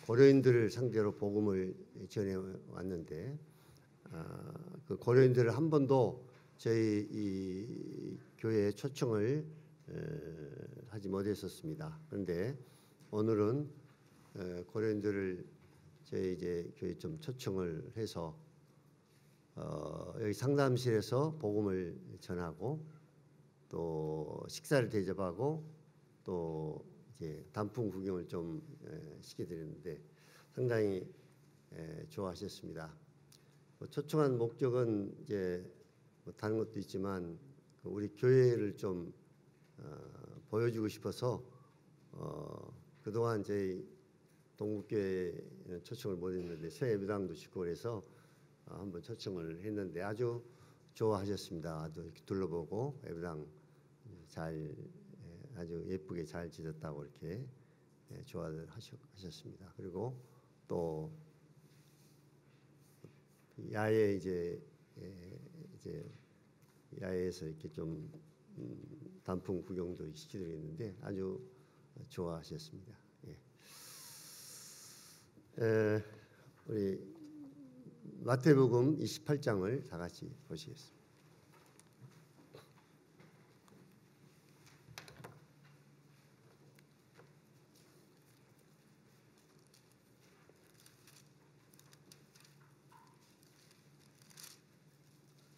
고려인들을 상대로 복음을 전해 왔는데 그 고려인들을 한 번도 저희 이 교회에 초청을 하지 못했었습니다. 그런데 오늘은 고려인들을 저희 이제 교회 좀 초청을 해서 여기 상담실에서 복음을 전하고 또 식사를 대접하고 또 이제 단풍 구경을 좀 시켜드렸는데 상당히 좋아하셨습니다. 초청한 목적은 이제 뭐 다른 것도 있지만 우리 교회를 좀 보여주고 싶어서 그동안 저희 동국교회는 초청을 못했는데 새 예배당도 짓고 그래서 한번 초청을 했는데 아주 좋아하셨습니다. 아주 이렇게 둘러보고 예배당 잘 아주 예쁘게 잘 지었다고 이렇게 좋아하셨습니다. 그리고 또 야외 이제 야외에서 이렇게 좀 단풍 구경도 시켜드리는데 아주 좋아하셨습니다. 우리 마태복음 28장을 다 같이 보시겠습니다.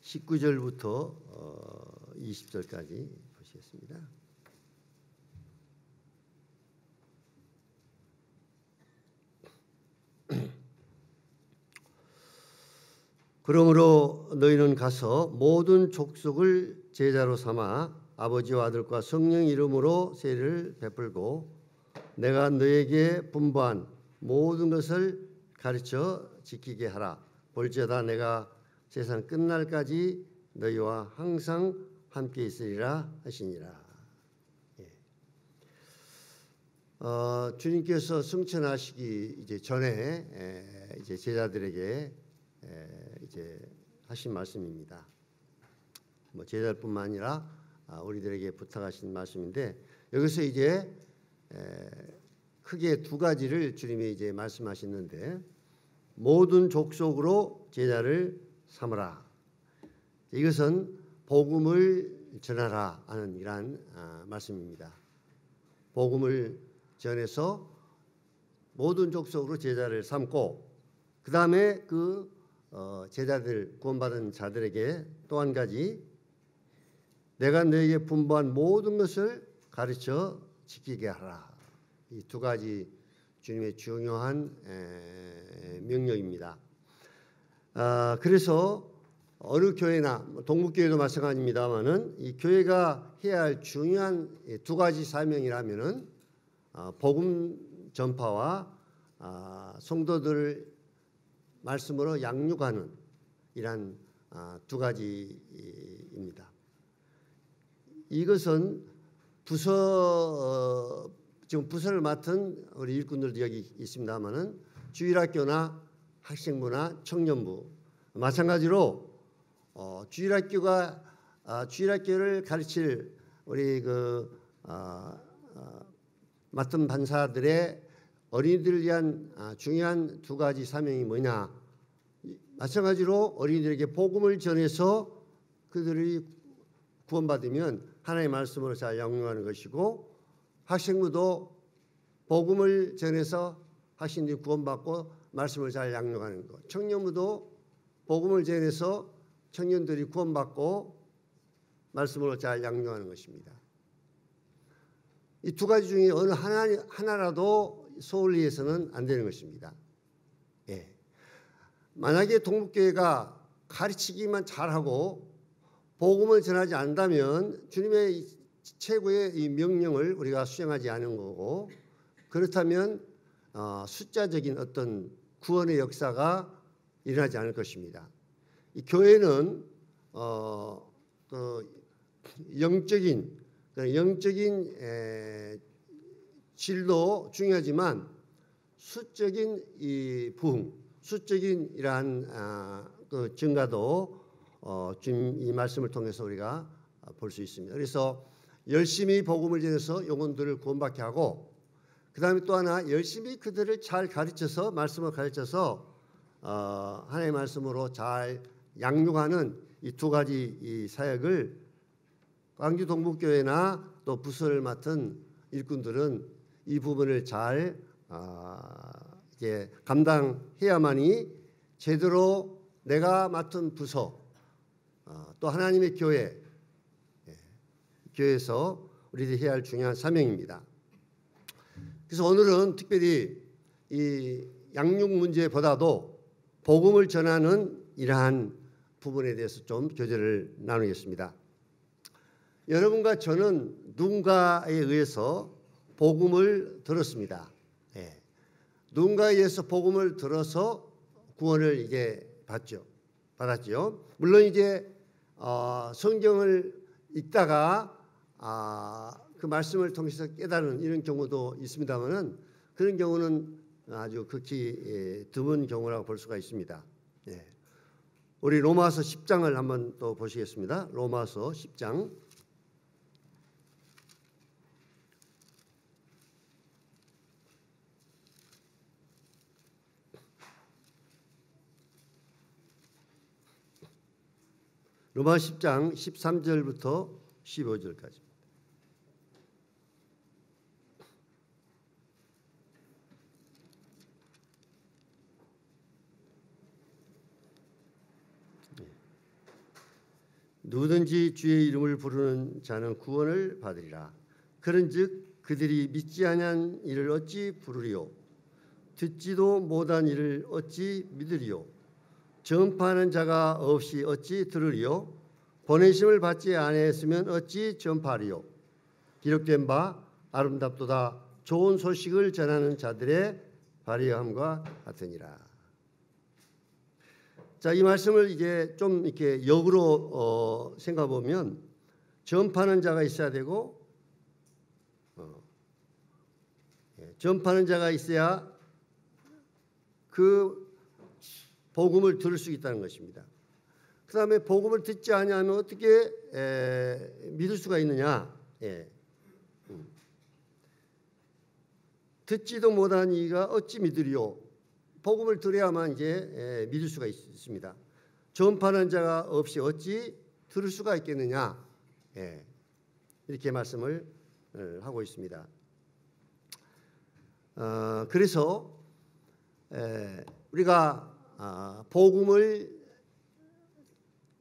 (19절부터) 20절까지 보시겠습니다. 그러므로 너희는 가서 모든 족속을 제자로 삼아 아버지와 아들과 성령 이름으로 세례를 베풀고 내가 너희에게 분부한 모든 것을 가르쳐 지키게 하라. 볼지어다 내가 세상 끝날까지 너희와 항상 함께 있으리라 하시니라. 주님께서 승천하시기 이제 전에 이제 제자들에게 이제 하신 말씀입니다. 뭐 제자뿐만 아니라 우리들에게 부탁하신 말씀인데 여기서 이제 크게 두 가지를 주님이 이제 말씀하시는데 모든 족속으로 제자를 삼으라. 이것은 복음을 전하라 하는 이러한 말씀입니다. 복음을 전해서 모든 족속으로 제자를 삼고 그 다음에 그 제자들 구원받은 자들에게 또 한 가지 내가 너에게 분부한 모든 것을 가르쳐 지키게 하라. 이 두 가지 주님의 중요한 명령입니다. 그래서 어느 교회나 동국교회도 마찬가지입니다만은 이 교회가 해야 할 중요한 두 가지 사명이라면은 복음 전파와 성도들을 말씀으로 양육하는 이러한 두 가지입니다. 이것은 지금 부서를 맡은 우리 일꾼들도 여기 있습니다만은 주일학교나 학생부나 청년부 마찬가지로 주일학교를 가르칠 우리 맡은 반사들의 어린이들을 위한 중요한 두 가지 사명이 뭐냐? 마찬가지로 어린이들에게 복음을 전해서 그들이 구원받으면 하나님의 말씀으로 잘 양육하는 것이고 학생부도 복음을 전해서 학생들이 구원받고 말씀을 잘 양육하는 것. 청년부도 복음을 전해서 청년들이 구원받고 말씀으로 잘 양육하는 것입니다. 이 두 가지 중에 어느 하나라도 소홀히해서는 안 되는 것입니다. 만약에 동국교회가 가르치기만 잘하고 복음을 전하지 않는다면 주님의 최고의 이 명령을 우리가 수행하지 않은 거고 그렇다면 숫자적인 어떤 구원의 역사가 일어나지 않을 것입니다. 이 교회는 영적인 질도 중요하지만 수적인 이 부흥, 수적인 이러한 그 증가도 주님 이 말씀을 통해서 우리가 볼 수 있습니다. 그래서 열심히 복음을 전해서 영혼들을 구원받게 하고 그다음에 또 하나 열심히 그들을 잘 가르쳐서 말씀을 가르쳐서 하나님의 말씀으로 잘 양육하는 이 두 가지 이 사역을 광주 동북교회나 또 부서를 맡은 일꾼들은 이 부분을 잘 이제 감당해야만이 제대로 내가 맡은 부서 또 하나님의 교회 교회에서 우리들이 해야 할 중요한 사명입니다. 그래서 오늘은 특별히 이 양육 문제보다도 복음을 전하는 이러한 부분에 대해서 좀 교제를 나누겠습니다. 여러분과 저는 누군가에 의해서 복음을 들었습니다. 누군가에 의해서 복음을 들어서 구원을 이제 받았죠. 물론 이제 성경을 읽다가 그 말씀을 통해서 깨달은 이런 경우도 있습니다만은 그런 경우는 아주 극히 드문 경우라고 볼 수가 있습니다. 우리 로마서 10장을 한번 또 보시겠습니다. 로마서 10장. 로마 10장 13절부터 15절까지. 누구든지 주의 이름을 부르는 자는 구원을 받으리라. 그런즉 그들이 믿지 아니한 이를 어찌 부르리요? 듣지도 못한 이를 어찌 믿으리요? 전파하는 자가 없이 어찌 들으리요? 보내심을 받지 아니했으면 어찌 전파하리요? 기록된 바 아름답도다 좋은 소식을 전하는 자들의 발휘함과 같으니라. 자, 이 말씀을 이제 좀 이렇게 역으로 생각해 보면 전파하는 자가 있어야 되고 전파하는 자가 있어야 그 복음을 들을 수 있다는 것입니다. 그 다음에 복음을 듣지 아니하면 어떻게 믿을 수가 있느냐? 듣지도 못한 이가 어찌 믿으리요? 복음을 들어야만 이제 믿을 수가 있습니다. 전파하는 자가 없이 어찌 들을 수가 있겠느냐? 이렇게 말씀을 하고 있습니다. 그래서 우리가 복음을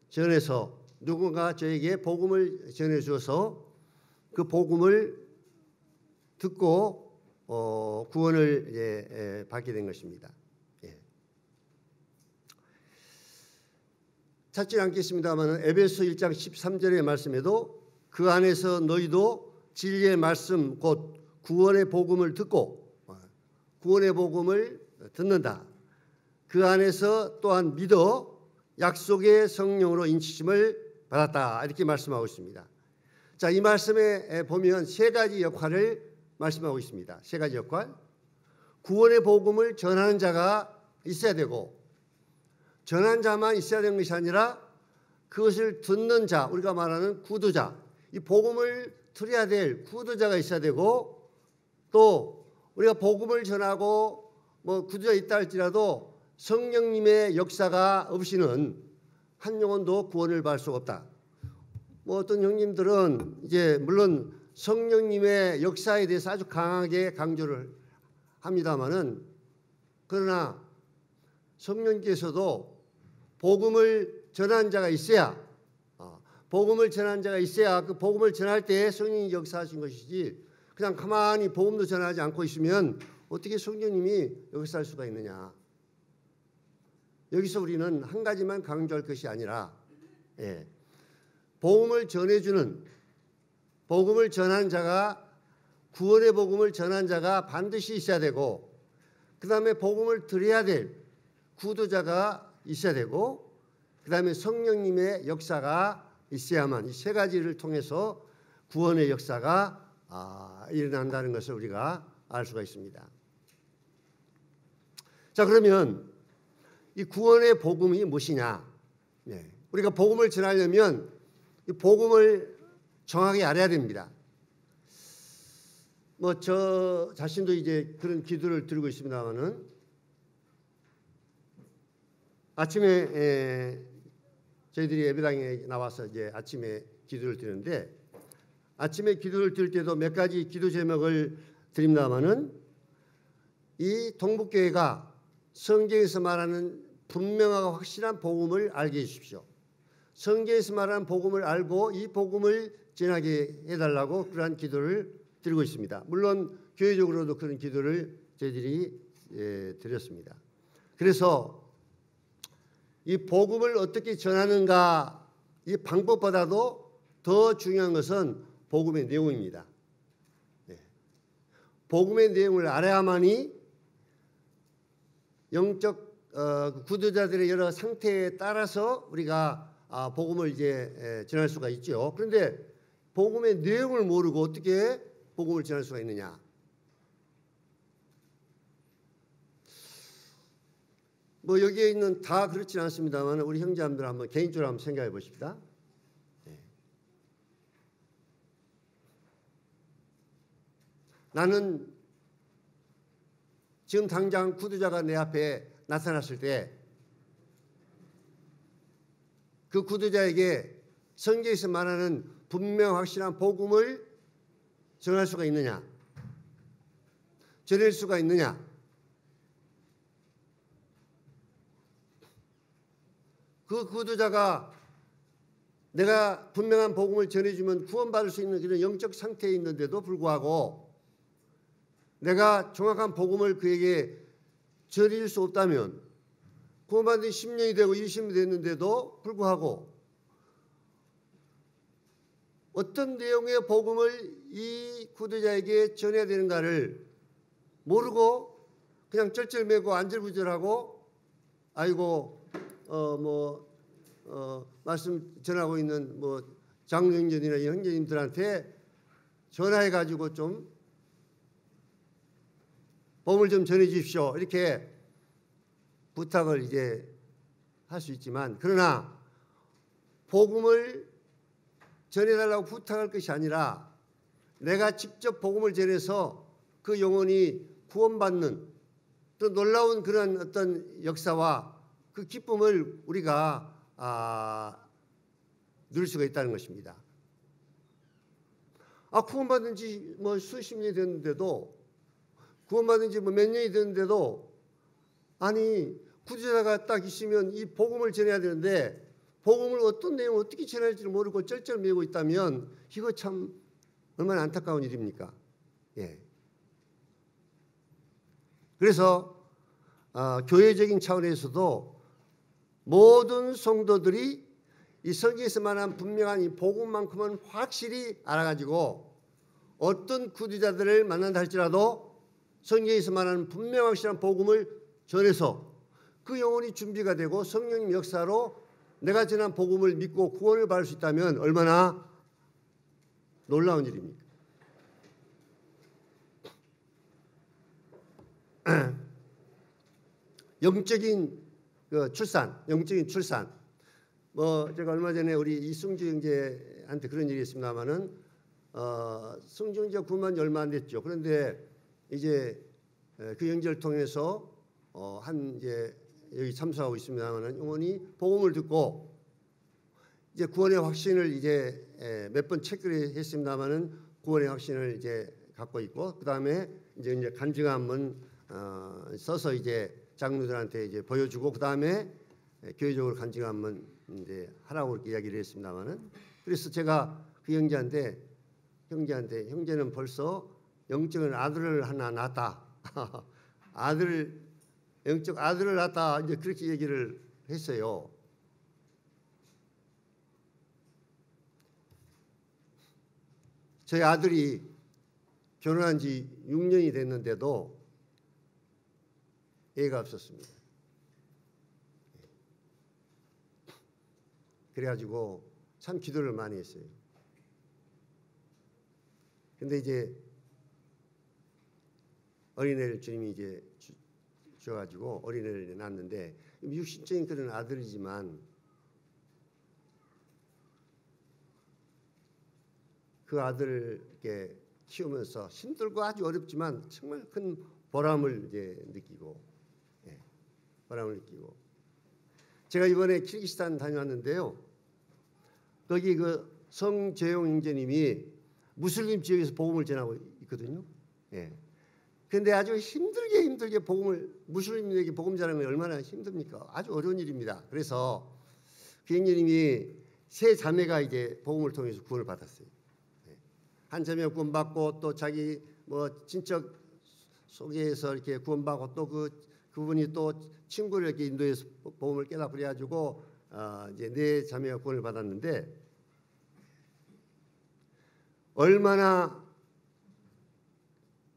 전해서 누군가 저에게 복음을 전해 주어서 그 복음을 듣고 구원을 받게 된 것입니다. 찾지 않겠습니다만 에베소 1장 13절의 말씀에도 그 안에서 너희도 진리의 말씀 곧 구원의 복음을 듣고 구원의 복음을 듣는다. 그 안에서 또한 믿어 약속의 성령으로 인치심을 받았다. 이렇게 말씀하고 있습니다. 자, 이 말씀에 보면 세 가지 역할을 말씀하고 있습니다. 세 가지 역할. 구원의 복음을 전하는 자가 있어야 되고 전한 자만 있어야 되는 것이 아니라 그것을 듣는 자, 우리가 말하는 구두자, 이 복음을 들어야 될 구두자가 있어야 되고 또 우리가 복음을 전하고 뭐 구두자 있다 할지라도 성령님의 역사가 없이는 한 영혼도 구원을 받을 수가 없다. 뭐 어떤 형님들은 이제 물론 성령님의 역사에 대해서 아주 강하게 강조를 합니다만은 그러나 성령께서도 복음을 전한 자가 있어야 복음을 전한 자가 있어야 그 복음을 전할 때 성령이 역사하신 것이지 그냥 가만히 복음도 전하지 않고 있으면 어떻게 성령님이 역사할 수가 있느냐. 여기서 우리는 한 가지만 강조할 것이 아니라 복음을 전해주는 복음을 전한 자가 구원의 복음을 전한 자가 반드시 있어야 되고 그 다음에 복음을 들어야 될 구도자가 있어야 되고 그 다음에 성령님의 역사가 있어야만 이 세 가지를 통해서 구원의 역사가 일어난다는 것을 우리가 알 수가 있습니다. 자, 그러면 이 구원의 복음이 무엇이냐? 우리가 복음을 전하려면 이 복음을 정확히 알아야 됩니다. 뭐 저 자신도 이제 그런 기도를 드리고 있습니다만은 아침에 저희들이 예배당에 나와서 이제 아침에 기도를 드리는데 아침에 기도를 드릴 때도 몇 가지 기도 제목을 드립니다만은 이 동북교회가 성경에서 말하는 분명하고 확실한 복음을 알게 해주십시오. 성경에서 말하는 복음을 알고 이 복음을 전하게 해달라고 그러한 기도를 드리고 있습니다. 물론 교회적으로도 그런 기도를 저희들이 드렸습니다. 그래서 이 복음을 어떻게 전하는가 이 방법보다도 더 중요한 것은 복음의 내용입니다. 복음의 내용을 알아야만이 영적 구도자들의 여러 상태에 따라서 우리가 복음을 이제 전할 수가 있죠. 그런데 복음의 내용을 모르고 어떻게 복음을 전할 수가 있느냐? 뭐 여기에 있는 다 그렇지는 않습니다만 우리 형제님들 한번 개인적으로 한번 생각해 보십시다. 나는 지금 당장 구두자가 내 앞에 나타났을 때 그 구두자에게 성경에서 말하는 분명 확실한 복음을 전할 수가 있느냐? 전할 수가 있느냐? 그 구두자가 내가 분명한 복음을 전해주면 구원받을 수 있는 그런 영적 상태에 있는데도 불구하고 내가 정확한 복음을 그에게 전해줄 수 없다면 구원받은 10년이 되고 20년이 됐는데도 불구하고 어떤 내용의 복음을 이 구두자에게 전해야 되는가를 모르고 그냥 쩔쩔매고 안절부절하고 아이고 말씀 전하고 있는 뭐 장로 형제들이나 형제님들한테 전화해 가지고 좀 복음을 좀 전해 주십시오. 이렇게 부탁을 이제 할 수 있지만 그러나 복음을 전해달라고 부탁할 것이 아니라 내가 직접 복음을 전해서 그 영혼이 구원받는 또 놀라운 그런 어떤 역사와 그 기쁨을 우리가 누릴 수가 있다는 것입니다. 구원받은 지 뭐 수십 년이 됐는데도 구원받은 지 뭐 몇 년이 됐는데도 아니 구주자가 딱 있으면 이 복음을 전해야 되는데 복음을 어떤 내용을 어떻게 전할지를 모르고 쩔쩔매고 있다면 이거 참 얼마나 안타까운 일입니까? 예. 그래서 교회적인 차원에서도 모든 성도들이 이 성경에서 말한 분명한 이 복음만큼은 확실히 알아가지고 어떤 구주자들을 만난다 할지라도 성경에서 말하는 분명 확실한 복음을 전해서 그 영혼이 준비가 되고 성령님 역사로 내가 전한 복음을 믿고 구원을 받을 수 있다면 얼마나 놀라운 일입니까? 영적인 영적인 출산. 뭐 제가 얼마 전에 우리 이승주 형제한테 그런 일이 있습니다만은 승주 형제가 구만 얼마 안 됐죠. 그런데 이제 그 형제를 통해서 이제 여기 참석하고 있습니다만은 영혼이 복음을 듣고 이제 구원의 확신을 이제 몇 번 체크를 했습니다만은 구원의 확신을 이제 갖고 있고 그 다음에 이제 간증함은 써서 이제 장로들한테 이제 보여주고 그 다음에 교회적으로 간증함은 이제 하라고 이렇게 이야기를 했습니다만은 그래서 제가 그 형제한테 형제는 벌써 영적인 아들을 하나 낳았다. 영적 아들을 낳았다. 이제 그렇게 얘기를 했어요. 저희 아들이 결혼한 지 6년이 됐는데도 애가 없었습니다. 그래가지고 참 기도를 많이 했어요. 근데 이제 어린애를 주님이 이제 주셔가지고 어린애를 낳았는데 육신적인 그런 아들이지만 그 아들에게 키우면서 힘들고 아주 어렵지만 정말 큰 보람을 이제 느끼고, 예, 보람을 느끼고. 제가 이번에 키르기스탄 다녀왔는데요. 거기 그 성재용 형제님이 무슬림 지역에서 복음을 전하고 있거든요. 예. 그런데 아주 힘들게 무슬림에게 복음 전하는 게 얼마나 힘듭니까? 아주 어려운 일입니다. 그래서 그 형제님이 세 자매가 이제 복음을 통해서 구원을 받았어요. 예. 한 자매가 구원받고 또 자기 뭐 친척 소개해서 이렇게 구원받고 또 그분이 또 친구를 이렇게 인도해서 복음을 깨닫고 그래가지고 이제 네 자매가 구원을 받았는데 얼마나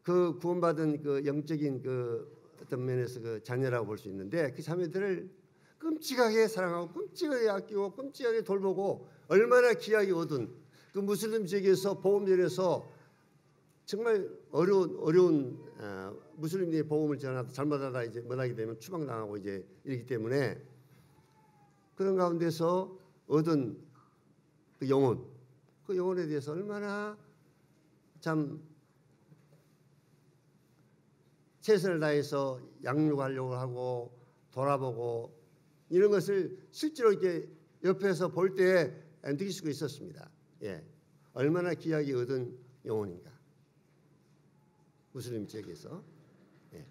그 구원받은 그 영적인 그 어떤 면에서 그 자녀라고 볼 수 있는데 그 자매들을 끔찍하게 사랑하고 끔찍하게 아끼고 끔찍하게 돌보고 얼마나 귀하게 얻은 그 무슬림 지역에서 복음 전해서 정말 어려운 무슬림들이 복음을 전하다 잘못하다 이제 못하게 되면 추방당하고 이제 이렇기 때문에 그런 가운데서 얻은 그 영혼에 대해서 얼마나 참 최선을 다해서 양육하려고 하고 돌아보고 이런 것을 실제로 이렇게 옆에서 볼 때 느낄 수가 있었습니다. 예, 얼마나 귀하게 얻은 영혼인가. 무슬림 지역에서. 예.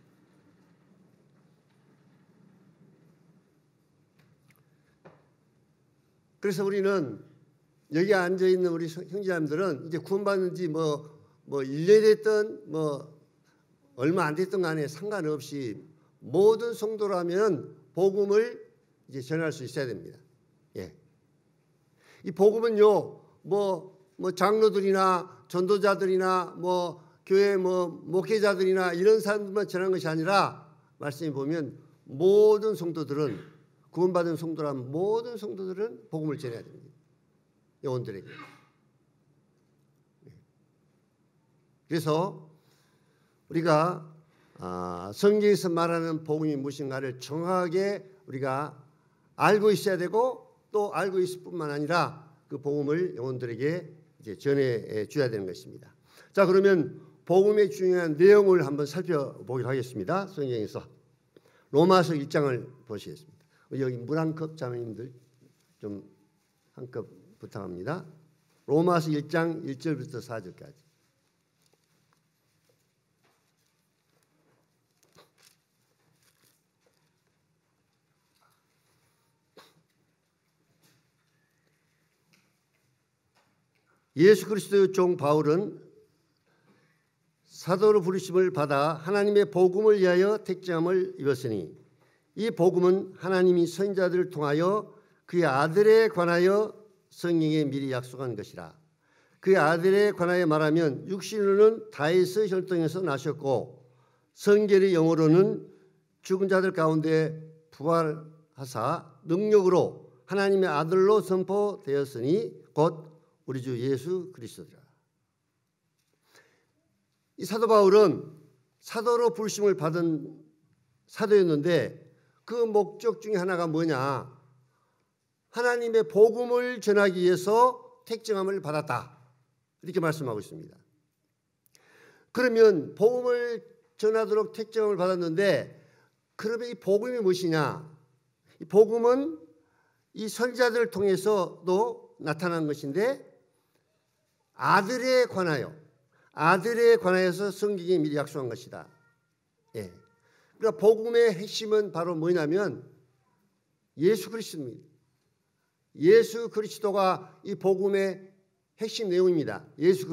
그래서 우리는 여기 앉아 있는 우리 형제자매들은 이제 구원받은 지 뭐 1년이 됐든 뭐 얼마 안 됐든 간에 상관없이 모든 성도라면 복음을 이제 전할 수 있어야 됩니다. 예. 이 복음은요, 뭐 장로들이나 전도자들이나 뭐 교회 뭐 목회자들이나 이런 사람들만 전하는 것이 아니라 말씀에 보면 모든 성도들은 구원받은 성도라면 모든 성도들은 복음을 전해야 됩니다. 영혼들에게. 그래서 우리가 성경에서 말하는 복음이 무엇인가를 정확하게 우리가 알고 있어야 되고 또 알고 있을 뿐만 아니라 그 복음을 영혼들에게 이제 전해 줘야 되는 것입니다. 자, 그러면 복음의 중요한 내용을 한번 살펴보기로 하겠습니다. 성경에서 로마서 1장을 보시겠습니다. 여기 물 한 컵 자매님들 좀 한 컵 부탁합니다. 로마서 1장 1절부터 4절까지. 예수 그리스도의 종 바울은 사도로 부르심을 받아 하나님의 복음을 위하여 택정함을 입었으니 이 복음은 하나님이 선지자들을 통하여 그의 아들에 관하여 성경에 미리 약속한 것이라. 그의 아들에 관하여 말하면 육신으로는 다윗의 혈통에서 나셨고 성결의 영으로는 죽은 자들 가운데 부활하사 능력으로 하나님의 아들로 선포되었으니 곧 우리 주 예수 그리스도라. 이 사도 바울은 사도로 부르심을 받은 사도였는데 그 목적 중에 하나가 뭐냐? 하나님의 복음을 전하기 위해서 택정함을 받았다. 이렇게 말씀하고 있습니다. 그러면 복음을 전하도록 택정함을 받았는데 그러면 이 복음이 무엇이냐? 이 복음은 이 선지자들을 통해서도 나타난 것인데 아들에 관하여서 성경이 미리 약속한 것이다. 예. 그러니까 복음의 핵심은 바로 뭐냐면 예수 그리스도입니다. 예수 그리스도가 이 복음의 핵심 내용입니다. 예수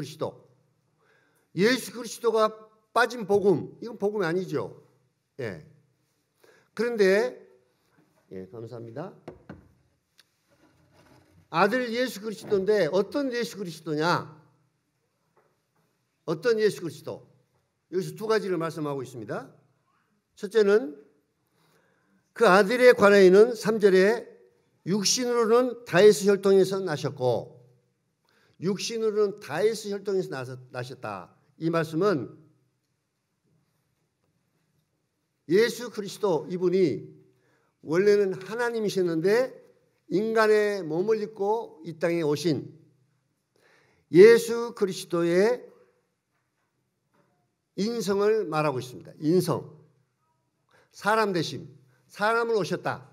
그리스도가 빠진 복음, 이건 복음이 아니죠. 예. 그런데 예, 감사합니다. 아들 예수 그리스도인데 어떤 예수 그리스도냐? 어떤 예수 그리스도? 여기서 두 가지를 말씀하고 있습니다. 첫째는 그 아들에 관하여는 3절에 육신으로는 다윗의 혈통에서 나셨고 육신으로는 다윗의 혈통에서 나셨다. 이 말씀은 예수 그리스도 이분이 원래는 하나님이셨는데 인간의 몸을 입고 이 땅에 오신 예수 그리스도의 인성을 말하고 있습니다. 인성, 사람 되심, 사람을 오셨다.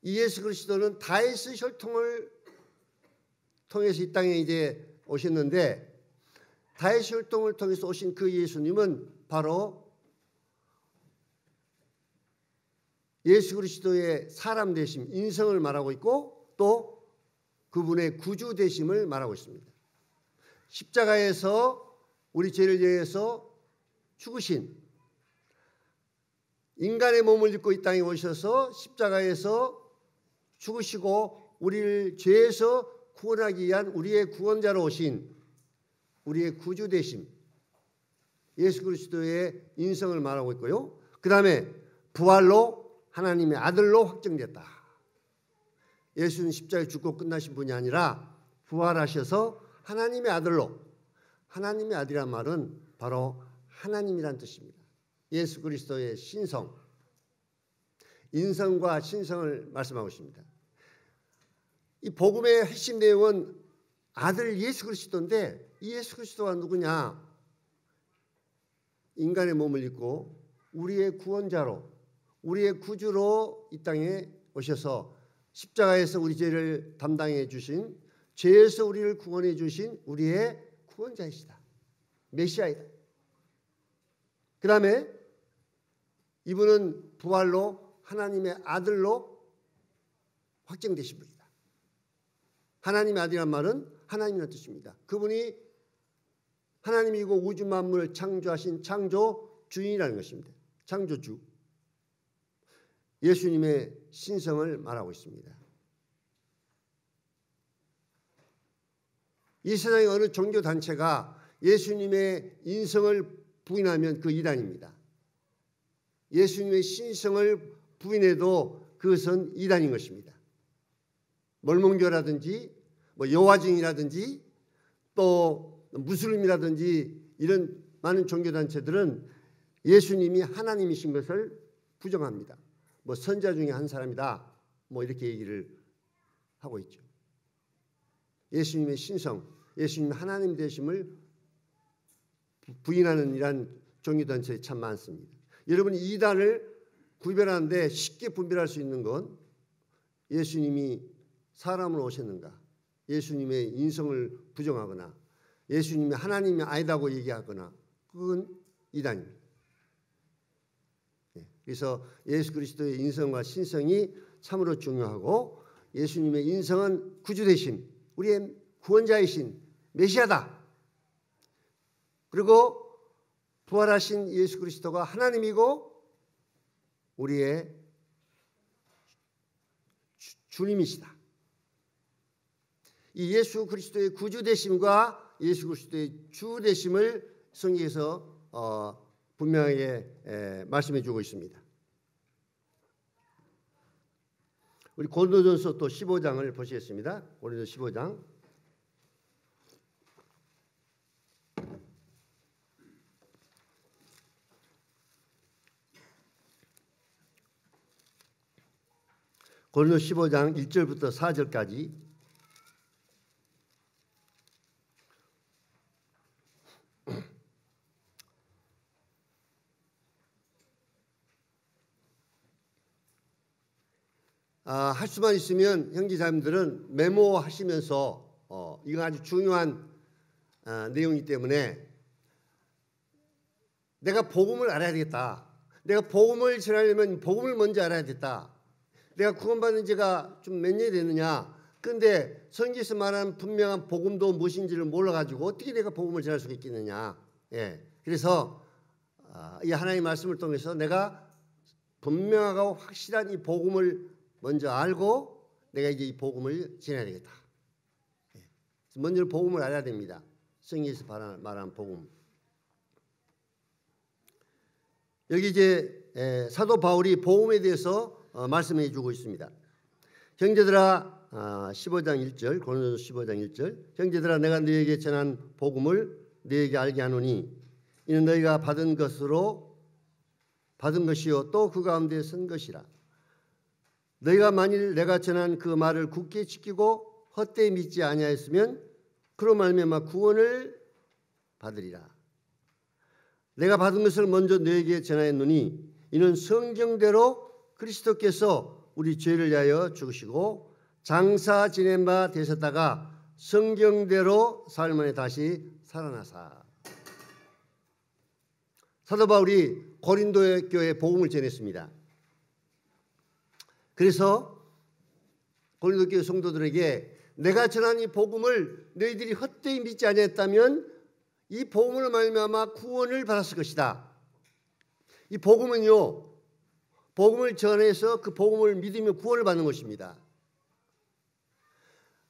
이 예수 그리스도는 다윗의 혈통을 통해서 이 땅에 이제 오셨는데, 다윗의 혈통을 통해서 오신 그 예수님은 바로 예수 그리스도의 사람 되심, 인성을 말하고 있고, 또 그분의 구주 되심을 말하고 있습니다. 십자가에서 우리 죄를 위해서 죽으신, 인간의 몸을 입고 이 땅에 오셔서 십자가에서 죽으시고 우리를 죄에서 구원하기 위한 우리의 구원자로 오신 우리의 구주 되심, 예수 그리스도의 인성을 말하고 있고요. 그 다음에 부활로 하나님의 아들로 확정됐다. 예수는 십자가에 죽고 끝나신 분이 아니라 부활하셔서 하나님의 아들로, 하나님의 아들이란 말은 바로 하나님이란 뜻입니다. 예수 그리스도의 신성, 인성과 신성을 말씀하고 있습니다. 이 복음의 핵심 내용은 아들 예수 그리스도인데, 이 예수 그리스도가 누구냐? 인간의 몸을 입고 우리의 구원자로, 우리의 구주로 이 땅에 오셔서 십자가에서 우리 죄를 담당해 주신, 죄에서 우리를 구원해 주신 우리의 구원자이시다. 메시아이다. 그 다음에 이분은 부활로 하나님의 아들로 확정되신 분이다. 하나님의 아들이란 말은 하나님이라는 뜻입니다. 그분이 하나님이고 우주 만물을 창조하신 창조 주인이라는 것입니다. 창조주. 예수님의 신성을 말하고 있습니다. 이 세상의 어느 종교단체가 예수님의 인성을 부인하면 그 이단입니다. 예수님의 신성을 부인해도 그것은 이단인 것입니다. 몰몬교라든지 여호와증이라든지 또 무슬림이라든지 이런 많은 종교단체들은 예수님이 하나님이신 것을 부정합니다. 선자 중에 한 사람이다, 이렇게 얘기를 하고 있죠. 예수님의 신성, 예수님의 하나님 되심을 부인하는 이러한 종교단체가 참 많습니다. 여러분, 이단을 구별하는데 쉽게 분별할 수 있는 건 예수님이 사람으로 오셨는가, 예수님의 인성을 부정하거나 예수님이 하나님이 아니다고 얘기하거나, 그건 이단입니다. 그래서 예수 그리스도의 인성과 신성이 참으로 중요하고, 예수님의 인성은 구주 되신 우리의 구원자이신 메시아다. 그리고 부활하신 예수 그리스도가 하나님이고 우리의 주님이시다. 이 예수 그리스도의 구주 되심과 예수 그리스도의 주 되심을 성경에서 분명하게 말씀해 주고 있습니다. 우리 고린도전서 또 15장을 보시겠습니다. 고린도 15장. 고린도 15장 1절부터 4절까지. 할 수만 있으면 형제자매들은 메모하시면서 이건 아주 중요한 내용이기 때문에 내가 복음을 알아야 되겠다. 내가 복음을 전하려면 복음을 먼저 알아야 되겠다. 내가 구원받은 지가 좀 몇 년이 됐느냐. 그런데 성경에서 말하는 분명한 복음도 무엇인지를 몰라가지고 어떻게 내가 복음을 전할 수가 있겠느냐. 그래서 이 하나님의 말씀을 통해서 내가 분명하고 확실한 이 복음을 먼저 알고 내가 이제 이 복음을 전해야 되겠다. 먼저 복음을 알아야 됩니다. 성경에서 말하는 복음. 여기 이제 사도 바울이 복음에 대해서 말씀해 주고 있습니다. 형제들아, 15장 1절, 고린도서 15장 1절. 형제들아, 내가 너희에게 전한 복음을 너희에게 알게 하노니 이는 너희가 받은 것이요 또 그 가운데 선 것이라. 너희가 만일 내가 전한 그 말을 굳게 지키고 헛되이 믿지 아니하였으면 그로 말미암아 구원을 받으리라. 내가 받은 것을 먼저 너에게 전하였노니 이는 성경대로 그리스도께서 우리 죄를 위하여 죽으시고 장사 지낸 바 되셨다가 성경대로 사흘 만에 다시 살아나사. 사도 바울이 고린도 교회에 복음을 전했습니다. 그래서 고린도 교회 성도들에게 내가 전한 이 복음을 너희들이 헛되이 믿지 아니했다면 이 복음을 말미암아 구원을 받았을 것이다. 이 복음은요, 복음을 전해서 그 복음을 믿으며 구원을 받는 것입니다.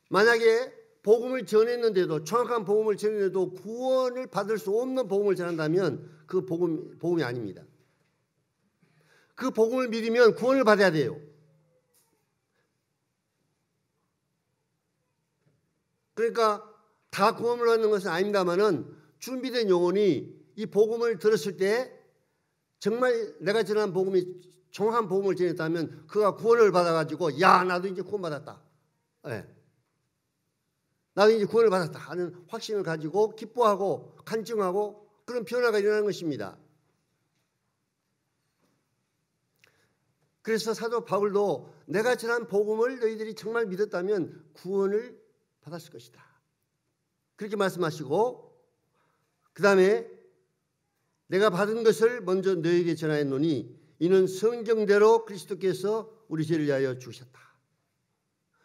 만약에 복음을 전했는데도, 정확한 복음을 전했는데도 구원을 받을 수 없는 복음을 전한다면 그 복음이 아닙니다. 그 복음을 믿으면 구원을 받아야 돼요. 그러니까 다 구원을 얻는 것은 아닙니다만은 준비된 영혼이 이 복음을 들었을 때 정말 내가 전한 복음이 정확한 복음을 전했다면 그가 구원을 받아가지고 야 나도 이제 구원받았다. 네. 나도 이제 구원을 받았다 하는 확신을 가지고 기뻐하고 간증하고 그런 변화가 일어나는 것입니다. 그래서 사도 바울도 내가 전한 복음을 너희들이 정말 믿었다면 구원을 받았을 것이다. 그렇게 말씀하시고 그 다음에 내가 받은 것을 먼저 너에게 전하였노니 이는 성경대로 그리스도께서 우리 죄를 위하여 죽으셨다.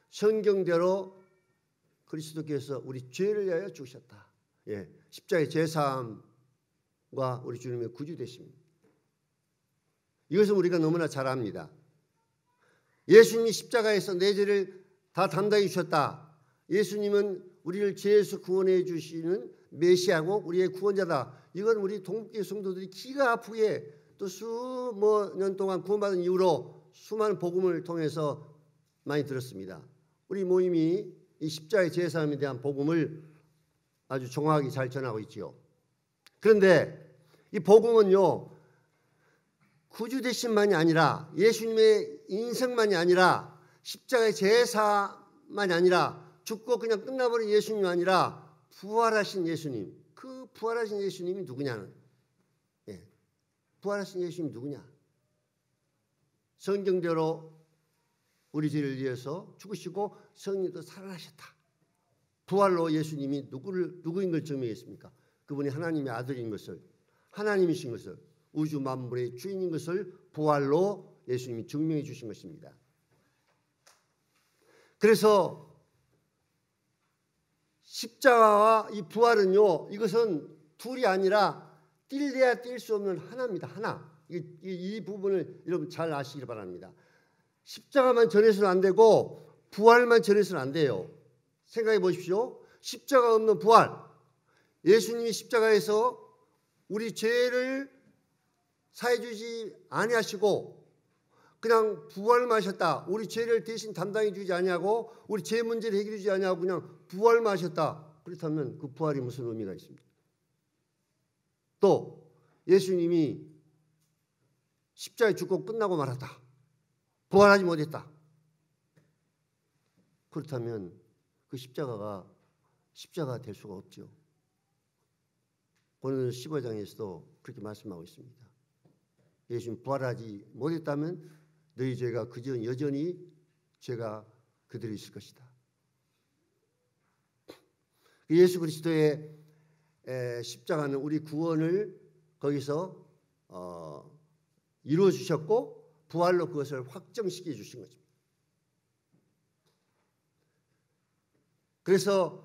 성경대로 그리스도께서 우리 죄를 위하여 죽으셨다. 예, 십자가의 제사함과 우리 주님의 구주 되십니다. 이것은 우리가 너무나 잘 압니다. 예수님이 십자가에서 내 죄를 다 담당해 주셨다. 예수님은 우리를 죄에서 구원해 주시는 메시아고 우리의 구원자다. 이건 우리 동북교회 성도들이 기가 아프게 또 수년 동안 구원받은 이후로 수많은 복음을 통해서 많이 들었습니다. 우리 모임이 이 십자가의 제사함에 대한 복음을 아주 정확하게 잘 전하고 있지요. 그런데 이 복음은요, 구주 되심만이 아니라 예수님의 인생만이 아니라 십자가의 제사만이 아니라 죽고 그냥 끝나버린 예수님이 아니라 부활하신 예수님, 그 부활하신 예수님이 누구냐는, 예, 부활하신 예수님이 누구냐? 성경대로 우리 죄를 위해서 죽으시고 성령도 살아나셨다. 부활로 예수님이 누구인 걸 증명했습니까? 그분이 하나님의 아들인 것을, 하나님이신 것을, 우주 만물의 주인인 것을 부활로 예수님이 증명해 주신 것입니다. 그래서 십자가와 이 부활은요, 이것은 둘이 아니라 뗄래야 뗄 수 없는 하나입니다. 하나. 이 부분을 여러분 잘 아시길 바랍니다. 십자가만 전해서는 안 되고 부활만 전해서는 안 돼요. 생각해 보십시오. 십자가 없는 부활. 예수님이 십자가에서 우리 죄를 사해 주지 아니하시고 그냥 부활만 하셨다. 우리 죄를 대신 담당해 주지 아니하고 우리 죄 문제를 해결해 주지 아니하고 그냥 부활만 하셨다. 그렇다면 그 부활이 무슨 의미가 있습니까? 또 예수님이 십자가에 죽고 끝나고 말았다. 부활하지 못했다. 그렇다면 그 십자가가 십자가가 될 수가 없죠. 오늘 15장에서도 그렇게 말씀하고 있습니다. 예수님 부활하지 못했다면 너희 죄가 그저 여전히 죄가 그대로 있을 것이다. 예수 그리스도의 십자가는 우리 구원을 거기서 이루어 주셨고 부활로 그것을 확정시켜 주신 거죠. 그래서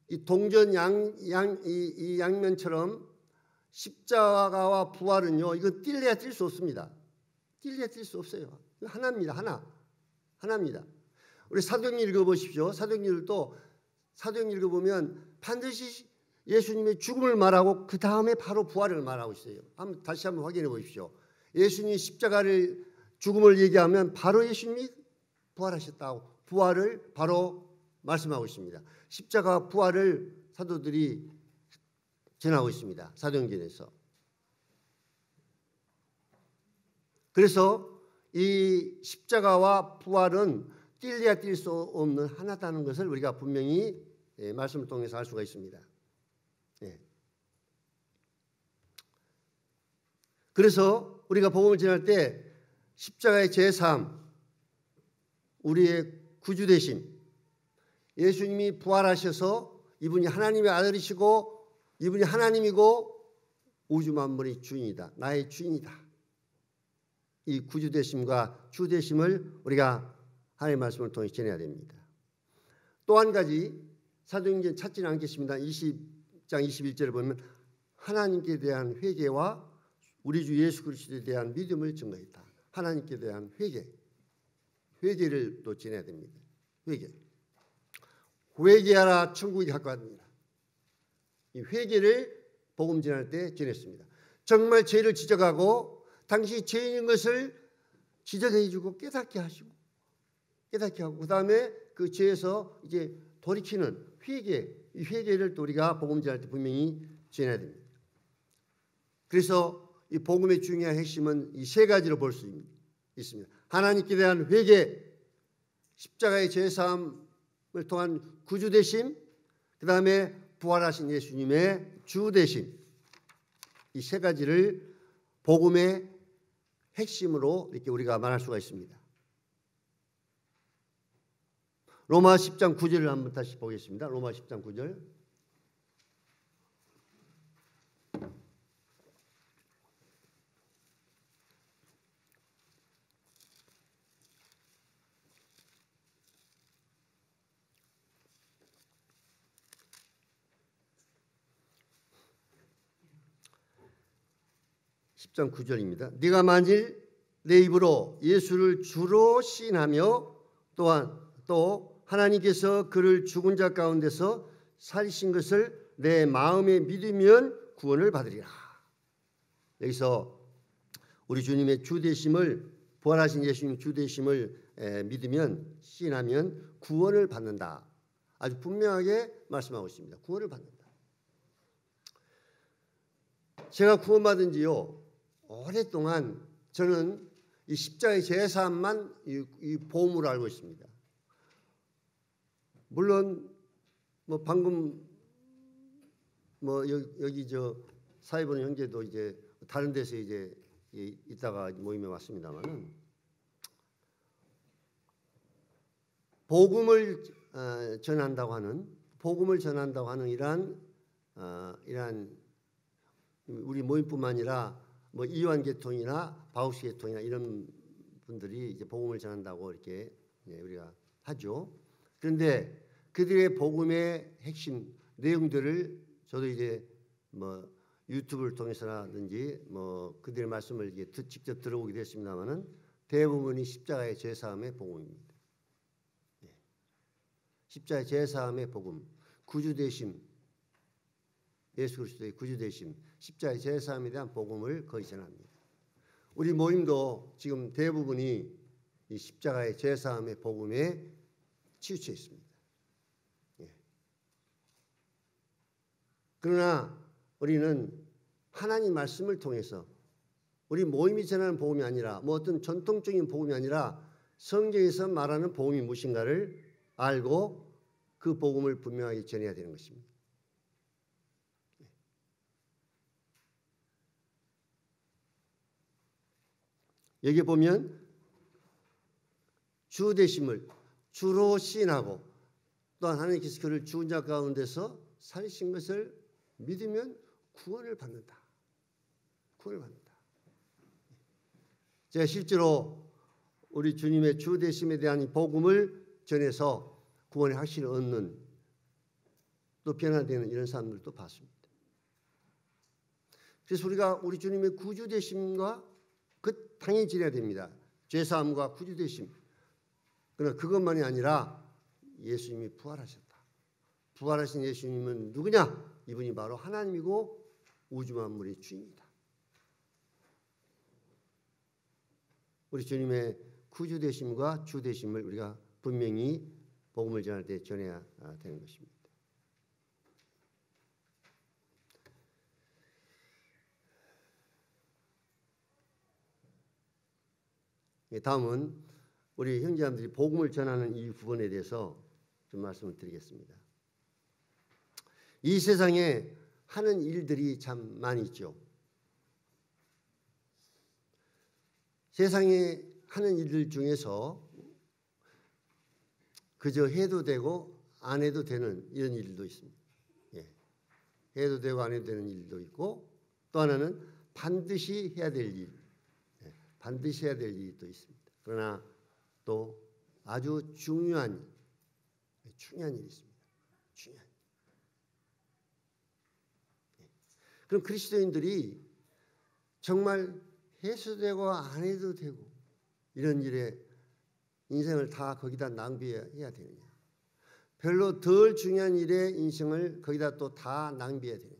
이 동전 이 양면처럼 십자가와 부활은요, 이거 뗄래야 뗄 수 없습니다. 뗄래야 뗄 수 없어요. 하나입니다. 하나입니다. 우리 사도행전 읽어보십시오. 사도행전도 사도행전 읽어보면 반드시 예수님의 죽음을 말하고 그 다음에 바로 부활을 말하고 있어요. 다시 한번 확인해 보십시오. 예수님이 십자가를 죽음을 얘기하면 바로 예수님이 부활하셨다고 부활을 바로 말씀하고 있습니다. 십자가 부활을 사도들이 전하고 있습니다. 사도행전에서. 그래서 이 십자가와 부활은 뗄래야 뗄 수 없는 하나다는 것을 우리가 분명히 말씀을 통해서 알 수가 있습니다. 예. 그래서 우리가 복음을 전할 때 십자가의 제사함, 우리의 구주 되심, 예수님이 부활하셔서 이분이 하나님의 아들이시고 이분이 하나님이고 우주 만물의 주인이다. 나의 주인이다. 이 구주 되심과 주 되심을 우리가 하나님의 말씀을 통해 전해야 됩니다. 또 한 가지 사도행전 찾지는 않겠습니다. 20장 21절을 보면 하나님께 대한 회개와 우리 주 예수 그리스도에 대한 믿음을 증거했다. 하나님께 대한 회개를 또 전해야 됩니다. 회개하라 천국이 가까웠느니라. 이 회개를 복음 전할 때 전했습니다. 정말 죄를 지적하고 당신이 죄인인 것을 지적해주고 깨닫게 하시고 그다음에 그 죄에서 이제 돌이키는 이 회개를 또 우리가 복음 전할 때 분명히 전해야 됩니다. 그래서 이 복음의 중요한 핵심은 이 세 가지로 볼 수 있습니다. 하나님께 대한 회개, 십자가의 제사함을 통한 구주 되심, 그다음에 부활하신 예수님의 주 되심, 이 세 가지를 복음의 핵심으로 이렇게 우리가 말할 수가 있습니다. 로마 10장 9절을 한번 다시 보겠습니다. 로마 10장 9절. 장 9절입니다. 네가 만일 내 입으로 예수를 주로 시인하며 또한 또 하나님께서 그를 죽은 자 가운데서 살리신 것을 내 마음에 믿으면 구원을 받으리라. 여기서 우리 주님의 주 되심을 부활하신 예수님 주 되심을 믿으면 시인하면 구원을 받는다. 아주 분명하게 말씀하고 있습니다. 구원을 받는다. 제가 구원받은 지요 오랫동안 저는 이 십자가의 제사함만 이 보험으로 알고 있습니다. 물론 뭐 방금 뭐 여기 저 사회 보는 형제도 이제 다른 데서 이제 있다가 모임에 왔습니다만은 복음을 전한다고 하는 이러한 우리 모임뿐만 아니라 뭐 이완 계통이나 바우스 계통이나 이런 분들이 이제 복음을 전한다고 이렇게 우리가 하죠. 그런데 그들의 복음의 핵심 내용들을 저도 이제 뭐 유튜브를 통해서라든지 뭐 그들의 말씀을 이제 직접 들어보기도 했습니다만은 대부분이 십자가의 제사함의 복음입니다. 십자가의 제사함의 복음, 구주 되심, 예수 그리스도의 구주 되심, 십자가의 제사함에 대한 복음을 거의 전합니다. 우리 모임도 지금 대부분이 이 십자가의 제사함의 복음에 치우쳐 있습니다. 그러나 우리는 하나님 말씀을 통해서 우리 모임이 전하는 복음이 아니라 뭐 어떤 전통적인 복음이 아니라 성경에서 말하는 복음이 무엇인가를 알고 그 복음을 분명하게 전해야 되는 것입니다. 여기 보면 주 되심을 주로 시인하고 또한 하나님께서 그를 죽은 자 가운데서 살리신 것을 믿으면 구원을 받는다. 제가 실제로 우리 주님의 주 되심에 대한 복음을 전해서 구원의 확신을 얻는 또 변화되는 이런 사람들도 봤습니다. 그래서 우리가 우리 주님의 구주 되심과 그 당연히 지내야 됩니다. 죄사함과 구주 되심. 그러나 그것만이 아니라 예수님이 부활하셨다. 부활하신 예수님은 누구냐? 이분이 바로 하나님이고 우주 만물의 주입니다. 우리 주님의 구주 되심과 주 되심을 우리가 분명히 복음을 전할 때 전해야 되는 것입니다. 다음은 우리 형제자매들이 복음을 전하는 이 부분에 대해서 좀 말씀을 드리겠습니다. 이 세상에 하는 일들이 참 많이 있죠. 세상에 하는 일들 중에서 그저 해도 되고 안 해도 되는 이런 일도 있습니다. 예. 해도 되고 안 해도 되는 일도 있고, 또 하나는 반드시 해야 될 일, 예. 반드시 해야 될 일이 또 있습니다. 그러나 또 아주 중요한 일이 있습니다. 중요한 일. 예. 그럼 그리스도인들이 정말 해도 되고 안 해도 되고 이런 일에 인생을 다 거기다 낭비해야 되느냐? 별로 덜 중요한 일에 인생을 거기다 또 다 낭비해야 되느냐?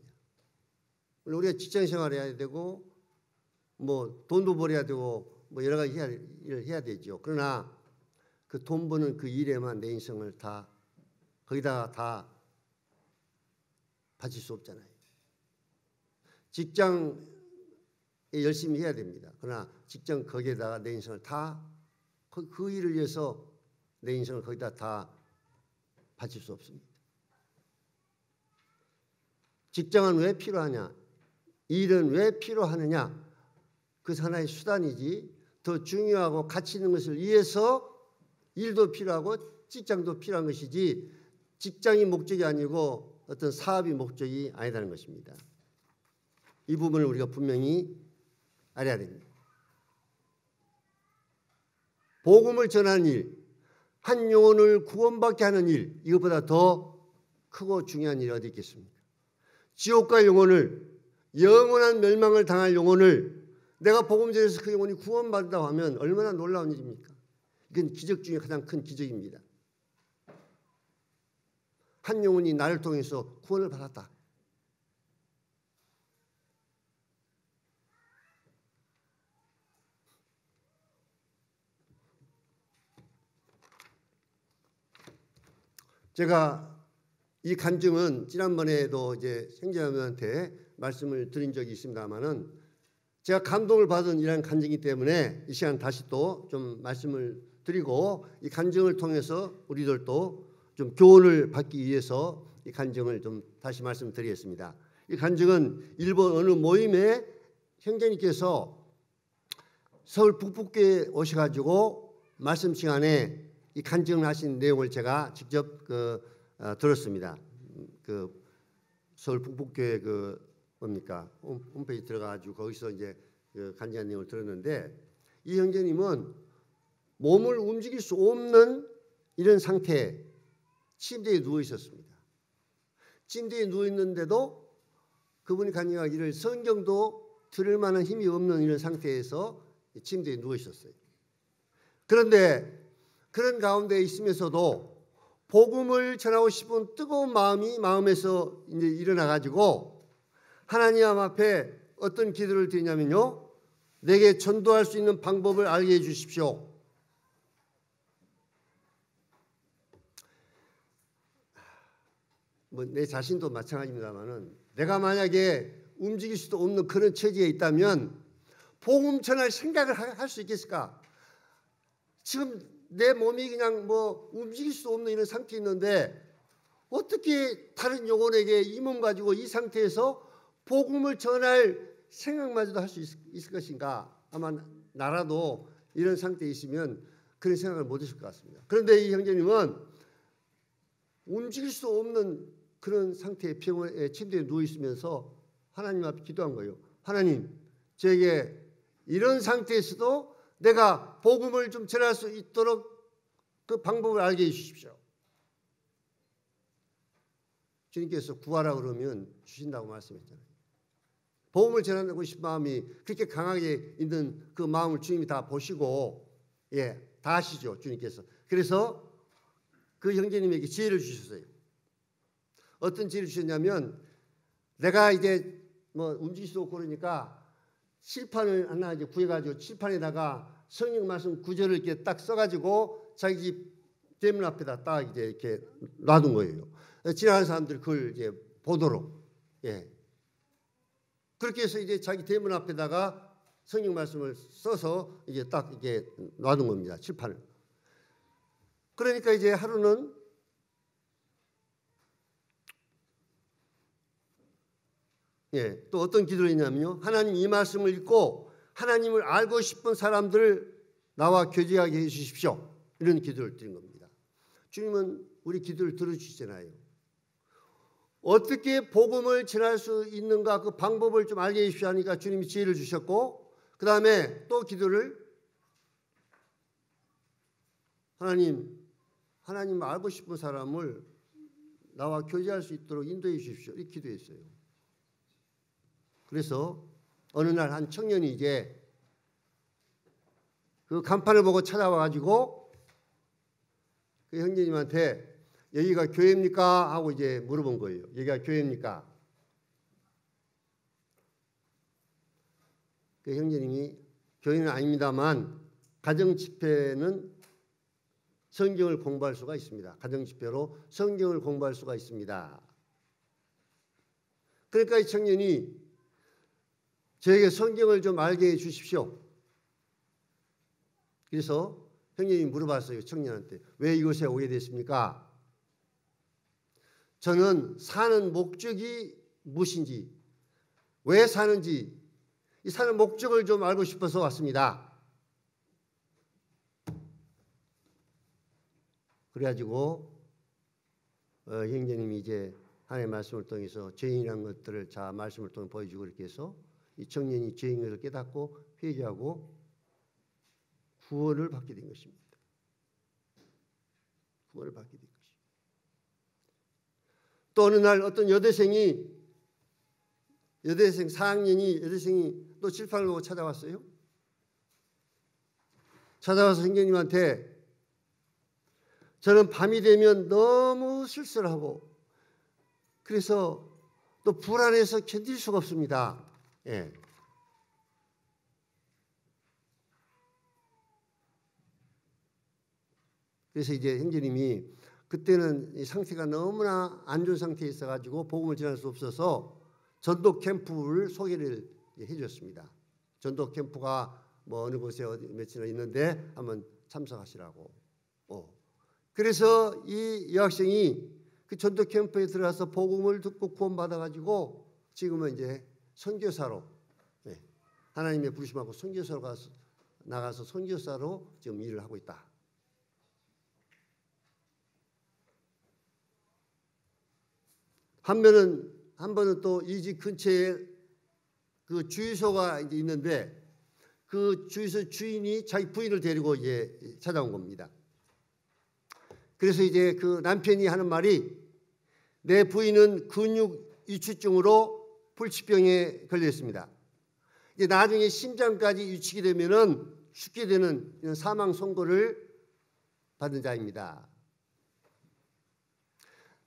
물론 우리가 직장 생활해야 되고 뭐 돈도 벌어야 되고 뭐 여러 가지 일을 해야 되죠. 그러나 그 돈 버는 그 일에만 내 인생을 다 거기다가 다 바칠 수 없잖아요. 직장에 열심히 해야 됩니다. 그러나 직장 거기에다가 내 인생을 다 그 일을 위해서 내 인생을 거기다 다 바칠 수 없습니다. 직장은 왜 필요하냐? 일은 왜 필요하느냐? 그 하나의 수단이지 더 중요하고 가치 있는 것을 위해서 일도 필요하고 직장도 필요한 것이지 직장이 목적이 아니고 어떤 사업이 목적이 아니라는 것입니다. 이 부분을 우리가 분명히 알아야 됩니다. 복음을 전하는 일, 한 영혼을 구원받게 하는 일, 이것보다 더 크고 중요한 일이 어디 있겠습니까? 지옥 갈 영혼을, 영원한 멸망을 당할 영혼을 내가 복음 전해서 그 영혼이 구원받는다고 하면 얼마나 놀라운 일입니까? 이건 기적 중에 가장 큰 기적입니다. 한 영혼이 나를 통해서 구원을 받았다. 제가 이 간증은 지난번에도 이제 형제자매한테 말씀을 드린 적이 있습니다만은 제가 감동을 받은 이런 간증이기 때문에 이 시간 다시 또 좀 말씀을 드리고 이 간증을 통해서 우리들도 좀 교훈을 받기 위해서 이 간증을 좀 다시 말씀드리겠습니다. 이 간증은 일본 어느 모임에 형제님께서 서울 북북교에 오셔가지고 말씀 시간에 이 간증을 하신 내용을 제가 직접 들었습니다. 그 서울 북북교회 뭡니까 홈페이지 들어가가지고 거기서 이제 그 간증한 내용을 들었는데 이 형제님은 몸을 움직일 수 없는 이런 상태에 침대에 누워 있었습니다. 침대에 누워 있는데도 그분이 간증하기를 성경도 들을 만한 힘이 없는 이런 상태에서 침대에 누워 있었어요. 그런데 그런 가운데 있으면서도 복음을 전하고 싶은 뜨거운 마음이 마음에서 이제 일어나 가지고 하나님 앞에 어떤 기도를 드리냐면요. 내게 전도할 수 있는 방법을 알게 해 주십시오. 뭐 내 자신도 마찬가지입니다만은 내가 만약에 움직일 수도 없는 그런 처지에 있다면 복음 전할 생각을 할 수 있겠을까? 지금 내 몸이 그냥 뭐 움직일 수 없는 이런 상태에 있는데 어떻게 다른 영혼에게 이 몸 가지고 이 상태에서 복음을 전할 생각마저도 할 수 있을 것인가? 아마 나라도 이런 상태에 있으면 그런 생각을 못 했을 것 같습니다. 그런데 이 형제님은 움직일 수 없는 그런 상태의 병원에 침대에 누워 있으면서 하나님 앞에 기도한 거예요. 하나님, 저에게 이런 상태에서도 내가 복음을 좀 전할 수 있도록 그 방법을 알게 해 주십시오. 주님께서 구하라 그러면 주신다고 말씀했잖아요. 복음을 전하고 싶은 마음이 그렇게 강하게 있는 그 마음을 주님이 다 보시고 다 아시죠, 주님께서. 그래서 그 형제님에게 지혜를 주셨어요. 어떤 지혜를 주셨냐면 내가 이제 뭐 움직일 수 없고 그러니까 칠판을 하나 이제 구해가지고 칠판에다가 성경 말씀 구절을 이렇게 딱 써가지고 자기 집 대문 앞에다 딱 이제 이렇게 놔둔 거예요. 지나가는 사람들이 그걸 이제 보도록. 그렇게 해서 이제 자기 대문 앞에다가 성경 말씀을 써서 이제 딱 이렇게 놔둔 겁니다. 칠판을. 그러니까 이제 하루는 또 어떤 기도를 했냐면요. 하나님 이 말씀을 읽고 하나님을 알고 싶은 사람들을 나와 교제하게 해 주십시오. 이런 기도를 드린 겁니다. 주님은 우리 기도를 들어주시잖아요. 어떻게 복음을 전할 수 있는가 그 방법을 좀 알게 해 주십시오 하니까 주님이 지혜를 주셨고, 그 다음에 또 기도를 하나님 알고 싶은 사람을 나와 교제할 수 있도록 인도해 주십시오. 이렇게 기도했어요. 그래서 어느 날 한 청년이 이제 그 간판을 보고 찾아와 가지고 그 형제님한테 여기가 교회입니까? 하고 이제 물어본 거예요. 여기가 교회입니까? 그 형제님이 교회는 아닙니다만 가정 집회는 성경을 공부할 수가 있습니다. 가정 집회로 성경을 공부할 수가 있습니다. 그러니까 이 청년이 저에게 성경을 좀 알게 해 주십시오. 그래서 형님이 물어봤어요. 청년한테. 왜 이곳에 오게 됐습니까? 저는 사는 목적이 무엇인지, 왜 사는지, 이 사는 목적을 좀 알고 싶어서 왔습니다. 그래가지고 형제님이 이제 하나님의 말씀을 통해서 죄인이라는 것들을 자 말씀을 통해 보여주고 이렇게 해서 이 청년이 죄인 것을 깨닫고 회개하고 구원을 받게 된 것입니다. 구원을 받게 된 것입니다. 또 어느 날 어떤 여대생 4학년이 또 칠판을 보고 찾아왔어요. 찾아와서 형제님한테 저는 밤이 되면 너무 쓸쓸하고 그래서 또 불안해서 견딜 수가 없습니다. 예. 그래서 이제 형제님이 그때는 이 상태가 너무나 안 좋은 상태에 있어가지고 복음을 전할 수 없어서 전도 캠프를 소개를 해줬습니다. 전도 캠프가 뭐 어느 곳에 어디 며칠이나 있는데 한번 참석하시라고. 그래서 이 여학생이 그 전도 캠프에 들어가서 복음을 듣고 구원받아가지고 지금은 이제 선교사로 하나님의 부르심하고 선교사로 나가서 선교사로 지금 일을 하고 있다. 한 번은 또 이 집 근처에 그 주유소가 이제 있는데 그 주유소 주인이 자기 부인을 데리고 이제 찾아온 겁니다. 그래서 이제 그 남편이 하는 말이 내 부인은 근육 유추증으로 불치병에 걸려 있습니다. 이제 나중에 심장까지 유축이 되면은 죽게 되는 이런 사망 선고를 받은 자입니다.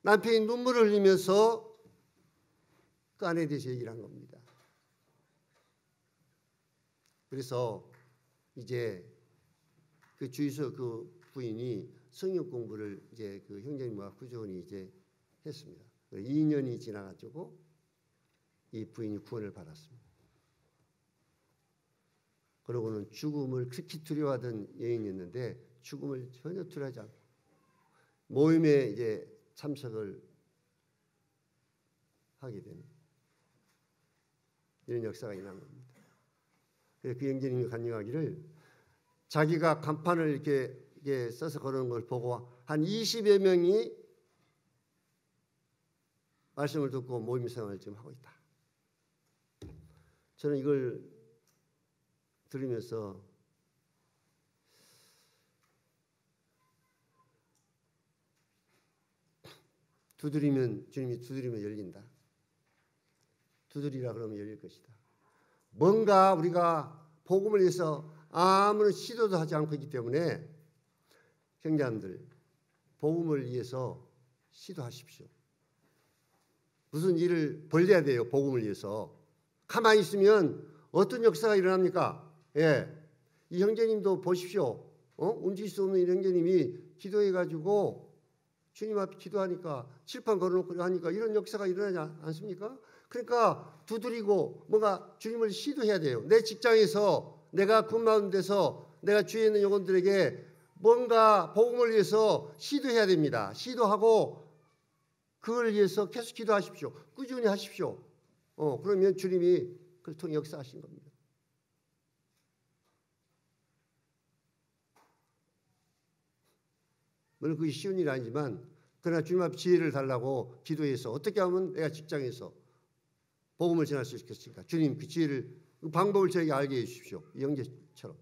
남편이 눈물을 흘리면서 그 아내에 대해서 얘기를 한 겁니다. 그래서 이제 그 주유소 그 부인이 성경 공부를 이제 그 형제님과 구조원이 이제 했습니다. 2년이 지나가지고 이 부인이 구원을 받았습니다. 그러고는 죽음을 극히 두려워하던 여인이었는데 죽음을 전혀 두려워하지 않고 모임에 이제 참석을 하게 되는 이런 역사가 일어난 겁니다. 그래서 그 형제님이 간증하기를 자기가 간판을 이렇게 써서 걸어놓은 걸 보고 한 20여 명이 말씀을 듣고 모임 생활을 지금 하고 있다. 저는 이걸 들으면서 주님이 두드리면 열린다. 두드리라 그러면 열릴 것이다. 뭔가 우리가 복음을 위해서 아무런 시도도 하지 않고 있기 때문에 형제님들 복음을 위해서 시도하십시오. 무슨 일을 벌려야 돼요. 복음을 위해서. 가만히 있으면 어떤 역사가 일어납니까? 예, 이 형제님도 보십시오. 움직일 수 없는 이 형제님이 기도해가지고 주님 앞에 기도하니까 칠판 걸어놓고 하니까 이런 역사가 일어나지 않습니까? 그러니까 두드리고 뭔가 주님을 시도해야 돼요. 내 직장에서 내가 근무하는 데서 내가 주위에 있는 영혼들에게 뭔가 복음을 위해서 시도해야 됩니다. 시도하고 그걸 위해서 계속 기도하십시오. 꾸준히 하십시오. 그러면 주님이 그걸 통해 역사하신 겁니다. 물론 그게 쉬운 일이 아니지만 그러나 주님 앞에 지혜를 달라고 기도해서 어떻게 하면 내가 직장에서 복음을 전할 수 있겠습니까? 주님 그 지혜를 그 방법을 저에게 알게 해주십시오. 이 형제처럼.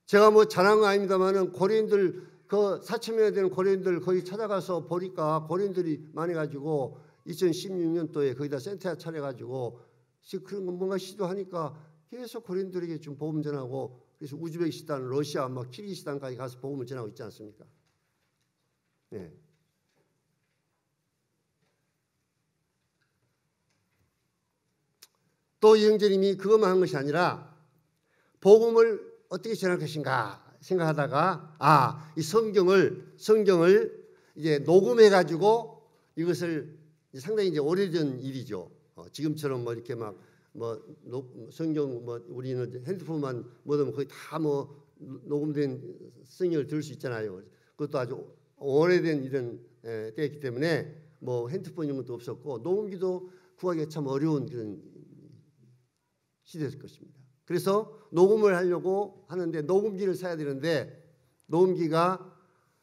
제가 뭐 자랑은 아닙니다만은 고린들 그 4,000명이 되는 고린들 거기 찾아가서 보니까 고린들이 많아가지고 2016년도에 거기다 센터 차려가지고 그런 거 뭔가 시도하니까 계속 고린들에게 좀 복음 전하고 그래서 우즈베키스탄, 러시아, 막 키르기스탄까지 가서 복음을 전하고 있지 않습니까? 네. 또 이 형제님이 그것만 한 것이 아니라 복음을 어떻게 전할 것인가 생각하다가 이 성경을 이제 녹음해 가지고 이것을 상당히 이제 오래된 일이죠. 지금처럼 뭐 이렇게 막 뭐 성경 뭐 우리는 핸드폰만 뭐든 거의 다 뭐 녹음된 성경을 들을 수 있잖아요. 그것도 아주 오래된 이런 때였기 때문에 뭐 핸드폰 이런 것도 없었고 녹음기도 구하기가 참 어려운 그런 시대였을 것입니다. 그래서 녹음을 하려고 하는데 녹음기를 사야 되는데 녹음기가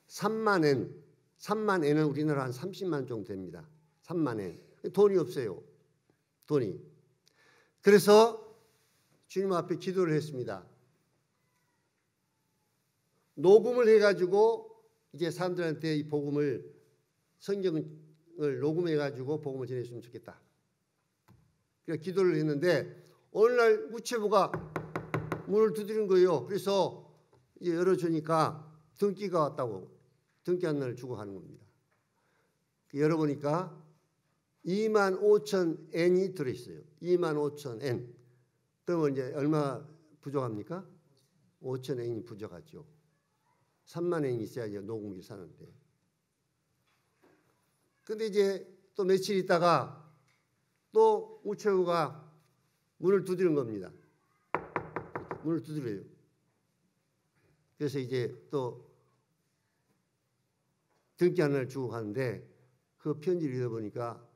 3만 엔은 우리나라 한 30만 정도 됩니다. 3만 엔. 돈이 없어요. 돈이. 그래서 주님 앞에 기도를 했습니다. 녹음을 해가지고 이제 사람들한테 이 복음을 성경을 녹음해가지고 복음을 전했으면 좋겠다. 그래서 기도를 했는데 어느 날 우체부가 문을 두드린 거예요. 그래서 이제 열어주니까 등기가 왔다고 등기 하나를 주고 가는 겁니다. 열어보니까 25,000엔이 들어있어요. 25,000엔. 그러면 이제 얼마 부족합니까? 5,000엔이 부족하죠. 3만 엔이 있어야지 녹음기 사는데. 근데 이제 또 며칠 있다가 또 우체부가 문을 두드리는 겁니다. 문을 두드려요. 그래서 이제 또 등기 하나를 주고 가는데 그 편지를 읽어보니까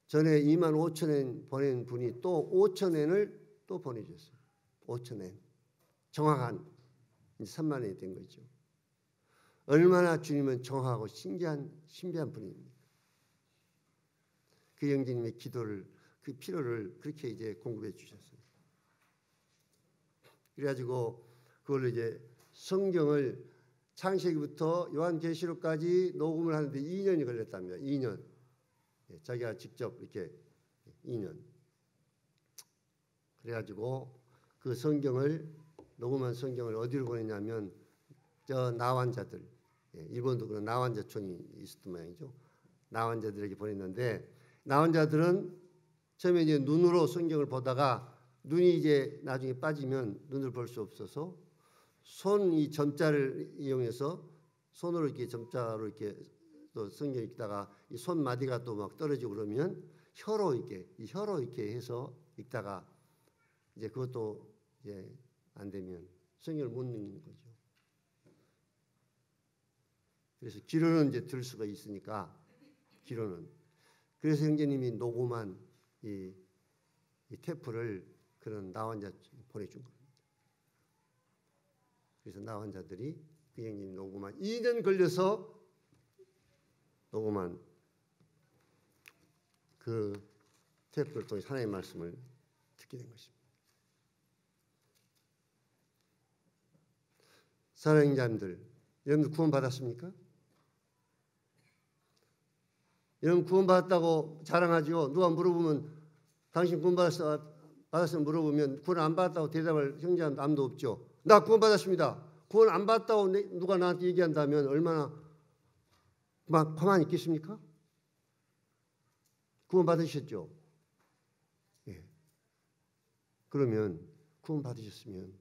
전에 25,000엔 보낸 분이 또 5,000엔을 또 보내줬어요. 5,000엔. 정확한 3만 엔이 된 거죠. 얼마나 주님은 정확하고 신비한 분입니까? 그 형제님의 기도를 그 필요를 그렇게 이제 공급해 주셨어요. 그래가지고 그걸로 이제 성경을 창세기부터 요한계시록까지 녹음을 하는데 2년이 걸렸답니다. 2년. 자기가 직접 이렇게 2년. 그래가지고 그 성경을 녹음한 성경을 어디로 보냈냐면 저 나환자들, 일본도 그런 나환자촌이 있었던 모양이죠. 나환자들에게 보냈는데 나환자들은 처음에 이제 눈으로 성경을 보다가 눈이 이제 나중에 빠지면 눈을 볼 수 없어서 손 이 점자를 이용해서 손으로 이렇게 점자로 이렇게 또 성경 읽다가 이 손 마디가 또 막 떨어지고 그러면 혀로 이렇게 해서 읽다가 이제 그것도 이제 안 되면 성경을 못 읽는 거죠. 그래서 귀로는 이제 들을 수가 있으니까 귀로는 그래서 형제님이 녹음한 이 테이프를 그런 나환자 보내준 겁니다. 그래서 나환자들이 그 형님이 녹음한 2년 걸려서 녹음한 그 테이프를 통해 하나님의 말씀을 듣게 된 것입니다. 사랑하는 자님들, 여러분들 구원 받았습니까? 여러분 구원 받았다고 자랑하죠. 누가 물어보면 당신 구원 받았으면 물어보면 구원 안 받았다고 대답할 형제는 아무도 없죠. 나 구원 받았습니다. 구원 안 받았다고 누가 나한테 얘기한다면 얼마나 막 가만히 있겠습니까? 구원 받으셨죠? 예. 그러면 구원 받으셨으면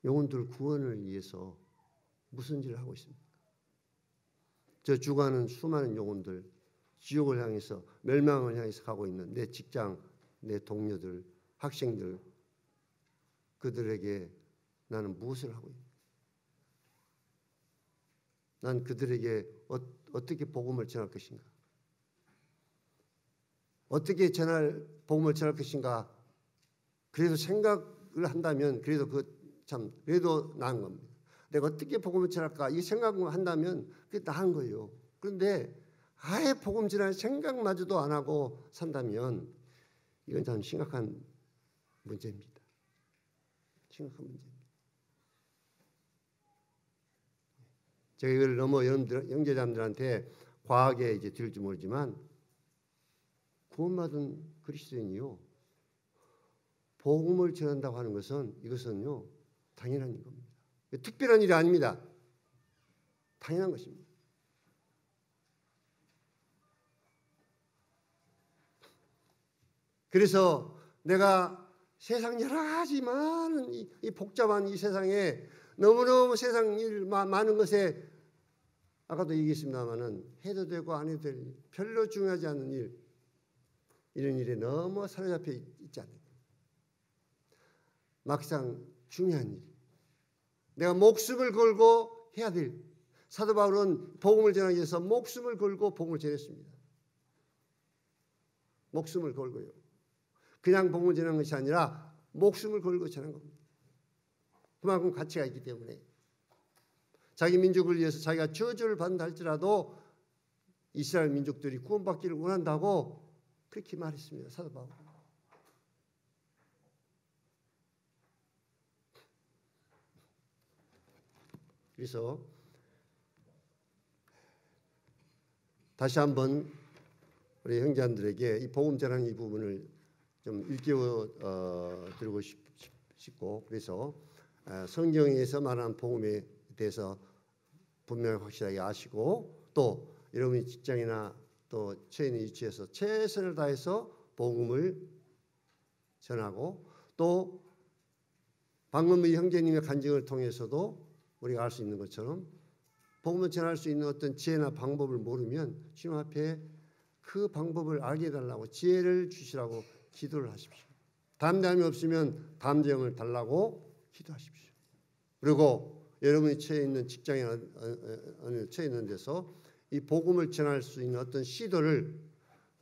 영혼들 구원을 위해서 무슨 일을 하고 있습니까? 저 죽어가는 수많은 영혼들 지옥을 향해서 멸망을 향해서 가고 있는 내 직장, 내 동료들, 학생들 그들에게 나는 무엇을 하고 있는가? 난 그들에게 어떻게 복음을 전할 것인가? 어떻게 복음을 전할 것인가? 그래도 생각을 한다면 그래도 그래도 나은 겁니다. 내가 어떻게 복음을 전할까 이 생각을 한다면 그게 나은 거예요. 그런데 아예 복음 전할 생각마저도 안 하고 산다면 이건 참 심각한 문제입니다. 심각한 문제입니다. 제가 이걸 너무 여러분들 형제자매들한테 과하게 이제 들을지 모르지만 구원받은 그리스도인이요 복음을 전한다고 하는 것은 이것은요 당연한 겁니다. 특별한 일이 아닙니다. 당연한 것입니다. 그래서 내가 세상 여러 가지 많은 이 복잡한 이 세상에 너무너무 세상 일 많은 것에 아까도 얘기했습니다마는 해도 되고 안 해도 될 일, 별로 중요하지 않은 일 이런 일에 너무 사로잡혀 있지 않는 막상 중요한 일 내가 목숨을 걸고 해야 될 사도 바울은 복음을 전하기 위해서 목숨을 걸고 복음을 전했습니다. 목숨을 걸고요. 그냥 복음을 전하는 것이 아니라 목숨을 걸고 전한 겁니다. 그만큼 가치가 있기 때문에 자기 민족을 위해서 자기가 저주를 받는다 할지라도 이스라엘 민족들이 구원받기를 원한다고 그렇게 말했습니다. 사도 바울. 그래서 다시 한번 우리 형제들에게 이 복음 전하는 이 부분을 좀 일깨워 드리고 싶고 그래서 성경에서 말하는 복음에 대해서 분명히 확실하게 아시고 또 여러분이 직장이나 또 처해 있는 위치에서 최선을 다해서 복음을 전하고 또 방금 이 형제님의 간증을 통해서도 우리가 알 수 있는 것처럼 복음을 전할 수 있는 어떤 지혜나 방법을 모르면 주님 앞에 그 방법을 알게 해달라고 지혜를 주시라고 기도를 하십시오. 담대함이 없으면 담대함을 달라고 기도하십시오. 그리고 여러분이 처해 있는 직장에 어느 처해 있는 데서 이 복음을 전할 수 있는 어떤 시도를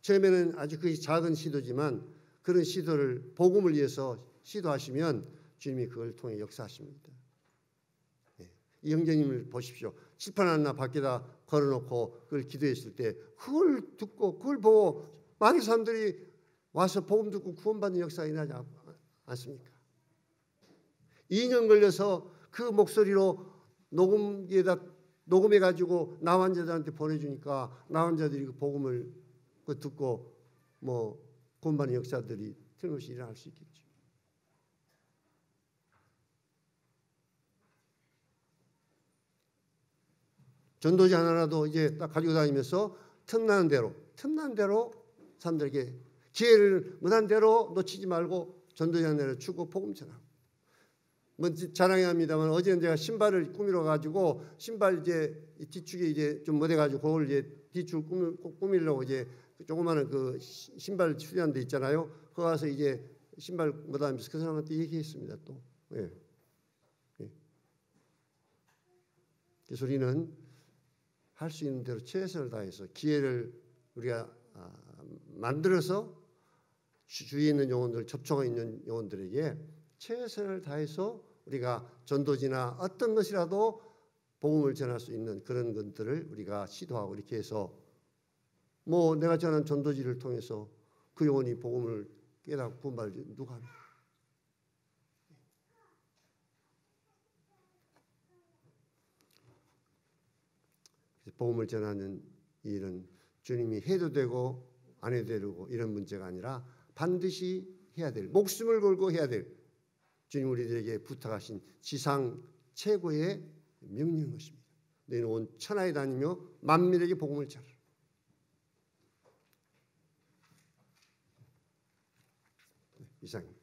처음에는 아주 그 작은 시도지만 그런 시도를 복음을 위해서 시도하시면 주님이 그걸 통해 역사하십니다. 이 형제님을 보십시오. 칠판 하나 밖에다 걸어놓고 그걸 기도했을 때 그걸 듣고 그걸 보고 많은 사람들이 와서 복음 듣고 구원받는 역사가 일어나지 않습니까? 2년 걸려서 그 목소리로 녹음해가지고 나환자들한테 보내주니까 나환자들이 그 복음을 듣고 뭐 구원받는 역사들이 틀림없이 일어날 수 있겠죠. 전도지 하나라도 이제 딱 가지고 다니면서 틈나는 대로 사람들에게 기회를 무한 대로 놓치지 말고 전도지 하나를 주고 복음 전하고. 뭐 자랑해야 합니다만 어제는 제가 신발을 꾸미러 가지고 신발 이제 뒤축에 이제 좀 못해가지고 그걸 이제 뒤축 꾸미려고 이제 조그마한 그 신발 수리한 데 있잖아요. 거기 가서 이제 신발 못하면서 그 사람한테 얘기했습니다. 또. 예. 예. 그래서 우리는 할 수 있는 대로 최선을 다해서 기회를 우리가 만들어서 주위에 있는 영혼들, 접촉에 있는 영혼들에게 최선을 다해서 우리가 전도지나 어떤 것이라도 복음을 전할 수 있는 그런 것들을 우리가 시도하고 이렇게 해서 뭐 내가 전한 전도지를 통해서 그 영혼이 복음을 깨닫고 구원받을 누가 합니까? 복음을 전하는 일은 주님이 해도 되고 안 해도 되고 이런 문제가 아니라 반드시 해야 될, 목숨을 걸고 해야 될 주님 우리들에게 부탁하신 지상 최고의 명령인 것입니다. 너희는 온 천하에 다니며 만민에게 복음을 전하라. 이상입니다.